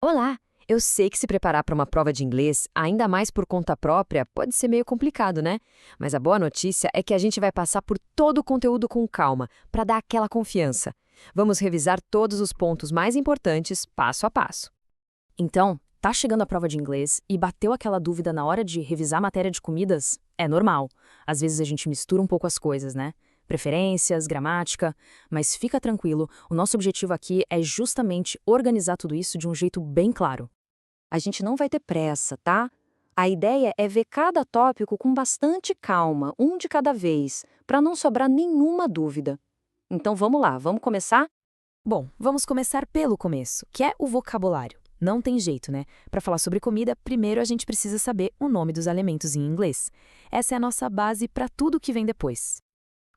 Olá! Eu sei que se preparar para uma prova de inglês, ainda mais por conta própria, pode ser meio complicado, né? Mas a boa notícia é que a gente vai passar por todo o conteúdo com calma, para dar aquela confiança. Vamos revisar todos os pontos mais importantes, passo a passo. Então, tá chegando a prova de inglês e bateu aquela dúvida na hora de revisar a matéria de comidas? É normal. Às vezes a gente mistura um pouco as coisas, né? Preferências, gramática, mas fica tranquilo, o nosso objetivo aqui é justamente organizar tudo isso de um jeito bem claro. A gente não vai ter pressa, tá? A ideia é ver cada tópico com bastante calma, um de cada vez, para não sobrar nenhuma dúvida. Então vamos lá, vamos começar? Bom, vamos começar pelo começo, que é o vocabulário. Não tem jeito, né? Para falar sobre comida, primeiro a gente precisa saber o nome dos alimentos em inglês. Essa é a nossa base para tudo que vem depois.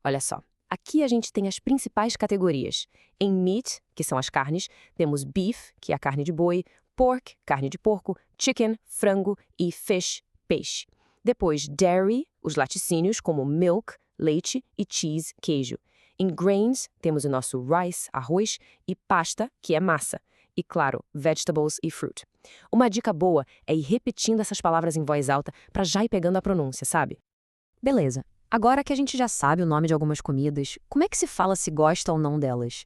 Olha só, aqui a gente tem as principais categorias. Em meat, que são as carnes, temos beef, que é a carne de boi, pork, carne de porco, chicken, frango e fish, peixe. Depois, dairy, os laticínios, como milk, leite e cheese, queijo. Em grains, temos o nosso rice, arroz, e pasta, que é massa. E, claro, vegetables e fruit. Uma dica boa é ir repetindo essas palavras em voz alta para já ir pegando a pronúncia, sabe? Beleza. Agora que a gente já sabe o nome de algumas comidas, como é que se fala se gosta ou não delas?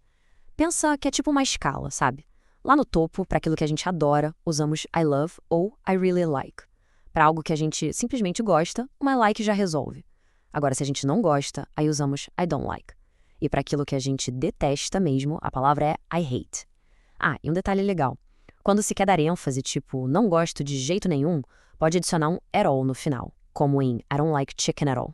Pensa que é tipo uma escala, sabe? Lá no topo, para aquilo que a gente adora, usamos I love ou I really like. Para algo que a gente simplesmente gosta, uma like já resolve. Agora, se a gente não gosta, aí usamos I don't like. E para aquilo que a gente detesta mesmo, a palavra é I hate. Ah, e um detalhe legal. Quando se quer dar ênfase, tipo, não gosto de jeito nenhum, pode adicionar um at all no final, como em I don't like chicken at all.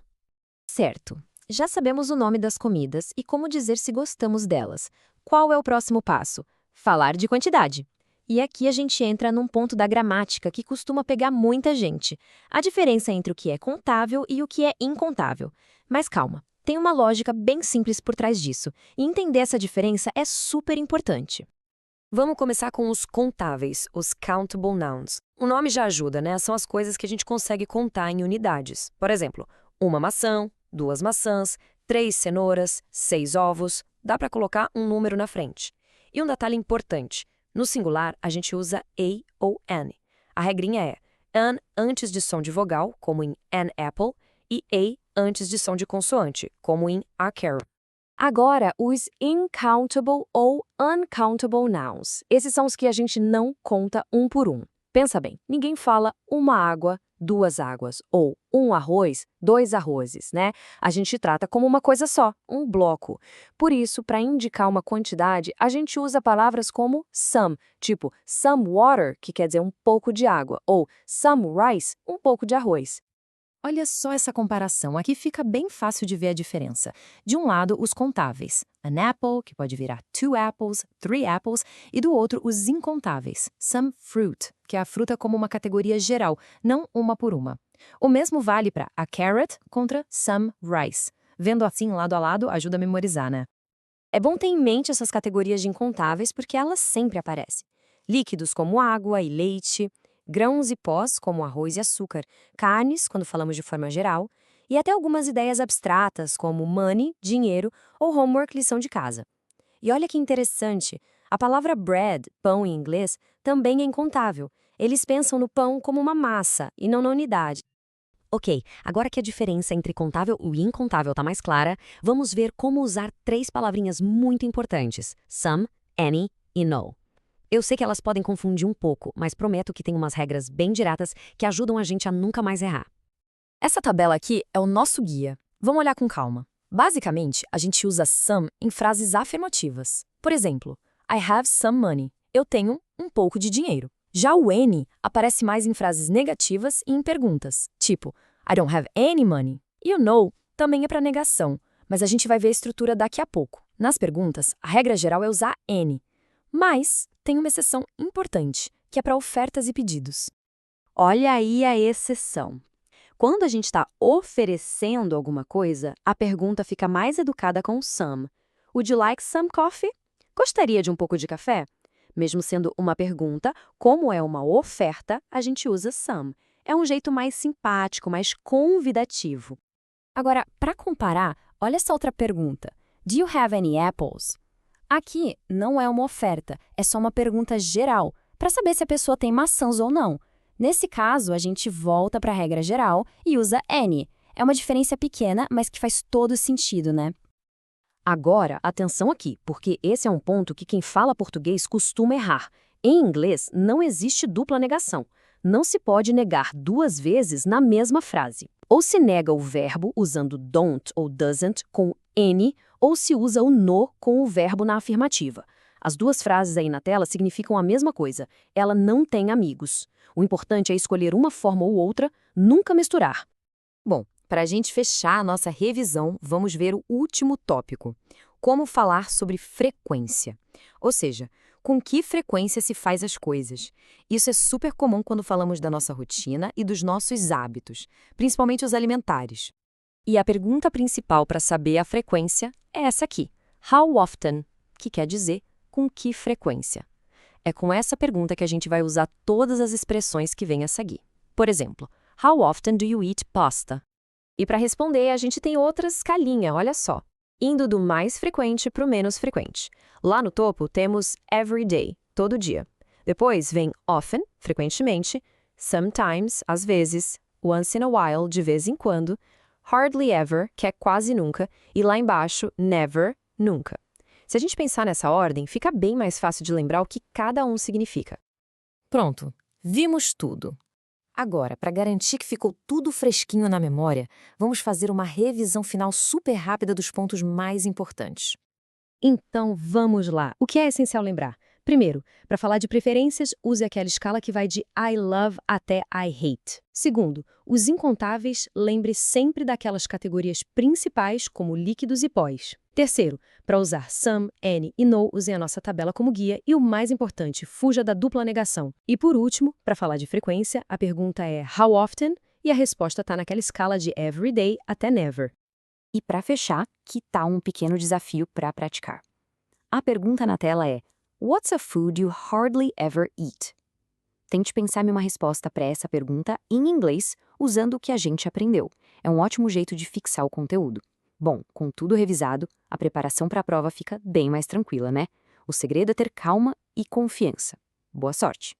Certo. Já sabemos o nome das comidas e como dizer se gostamos delas. Qual é o próximo passo? Falar de quantidade. E aqui a gente entra num ponto da gramática que costuma pegar muita gente. A diferença entre o que é contável e o que é incontável. Mas calma, tem uma lógica bem simples por trás disso, e entender essa diferença é super importante. Vamos começar com os contáveis, os countable nouns. O nome já ajuda, né? São as coisas que a gente consegue contar em unidades. Por exemplo, uma maçã, duas maçãs, 3 cenouras, 6 ovos. Dá para colocar um número na frente. E um detalhe importante: no singular, a gente usa a ou an. A regrinha é an antes de som de vogal, como em an apple, e a antes de som de consoante, como em a carrot. Agora, os incountable ou uncountable nouns. Esses são os que a gente não conta um por um. Pensa bem, ninguém fala uma água, duas águas, ou um arroz, dois arrozes, né? A gente trata como uma coisa só, um bloco. Por isso, para indicar uma quantidade, a gente usa palavras como some, tipo some water, que quer dizer um pouco de água, ou some rice, um pouco de arroz. Olha só essa comparação, aqui fica bem fácil de ver a diferença. De um lado, os contáveis, an apple, que pode virar two apples, three apples, e do outro, os incontáveis, some fruit, que é a fruta como uma categoria geral, não uma por uma. O mesmo vale para a carrot contra some rice. Vendo assim lado a lado, ajuda a memorizar, né? É bom ter em mente essas categorias de incontáveis porque elas sempre aparecem. Líquidos como água e leite, grãos e pós como arroz e açúcar, carnes, quando falamos de forma geral, e até algumas ideias abstratas como money, dinheiro ou homework, lição de casa. E olha que interessante, a palavra bread, pão em inglês, também é incontável. Eles pensam no pão como uma massa e não na unidade. Ok, agora que a diferença entre contável e incontável está mais clara, vamos ver como usar 3 palavrinhas muito importantes: some, any e no. Eu sei que elas podem confundir um pouco, mas prometo que tem umas regras bem diretas que ajudam a gente a nunca mais errar. Essa tabela aqui é o nosso guia. Vamos olhar com calma. Basicamente, a gente usa some em frases afirmativas. Por exemplo, I have some money. Eu tenho um pouco de dinheiro. Já o any aparece mais em frases negativas e em perguntas, tipo I don't have any money. E o no também é para negação, mas a gente vai ver a estrutura daqui a pouco. Nas perguntas, a regra geral é usar any. Mas tem uma exceção importante, que é para ofertas e pedidos. Olha aí a exceção. Quando a gente está oferecendo alguma coisa, a pergunta fica mais educada com some. Would you like some coffee? Gostaria de um pouco de café? Mesmo sendo uma pergunta, como é uma oferta, a gente usa some. É um jeito mais simpático, mais convidativo. Agora, para comparar, olha essa outra pergunta. Do you have any apples? Aqui não é uma oferta, é só uma pergunta geral, para saber se a pessoa tem maçãs ou não. Nesse caso, a gente volta para a regra geral e usa any. É uma diferença pequena, mas que faz todo sentido, né? Agora, atenção aqui, porque esse é um ponto que quem fala português costuma errar. Em inglês, não existe dupla negação. Não se pode negar duas vezes na mesma frase. Ou se nega o verbo usando don't ou doesn't com any, ou se usa o no com o verbo na afirmativa. As duas frases aí na tela significam a mesma coisa. Ela não tem amigos. O importante é escolher uma forma ou outra, nunca misturar. Bom, para a gente fechar a nossa revisão, vamos ver o último tópico. Como falar sobre frequência. Ou seja, com que frequência se faz as coisas. Isso é super comum quando falamos da nossa rotina e dos nossos hábitos, principalmente os alimentares. E a pergunta principal para saber a frequência é essa aqui. How often? Que quer dizer com que frequência. É com essa pergunta que a gente vai usar todas as expressões que vêm a seguir. Por exemplo, how often do you eat pasta? E para responder, a gente tem outra escalinha, olha só. Indo do mais frequente para o menos frequente. Lá no topo temos every day, todo dia. Depois vem often, frequentemente, sometimes, às vezes, once in a while, de vez em quando, hardly ever, que é quase nunca, e lá embaixo, never, nunca. Se a gente pensar nessa ordem, fica bem mais fácil de lembrar o que cada um significa. Pronto, vimos tudo. Agora, para garantir que ficou tudo fresquinho na memória, vamos fazer uma revisão final super rápida dos pontos mais importantes. Então, vamos lá. O que é essencial lembrar? Primeiro, para falar de preferências, use aquela escala que vai de I love até I hate. Segundo, os incontáveis, lembre sempre daquelas categorias principais, como líquidos e pós. Terceiro, para usar some, any e no, use a nossa tabela como guia. E o mais importante, fuja da dupla negação. E por último, para falar de frequência, a pergunta é how often? E a resposta está naquela escala de every day até never. E para fechar, que tal um pequeno desafio para praticar? A pergunta na tela é: What's a food you hardly ever eat? Tente pensar em uma resposta para essa pergunta em inglês, usando o que a gente aprendeu. É um ótimo jeito de fixar o conteúdo. Bom, com tudo revisado, a preparação para a prova fica bem mais tranquila, né? O segredo é ter calma e confiança. Boa sorte!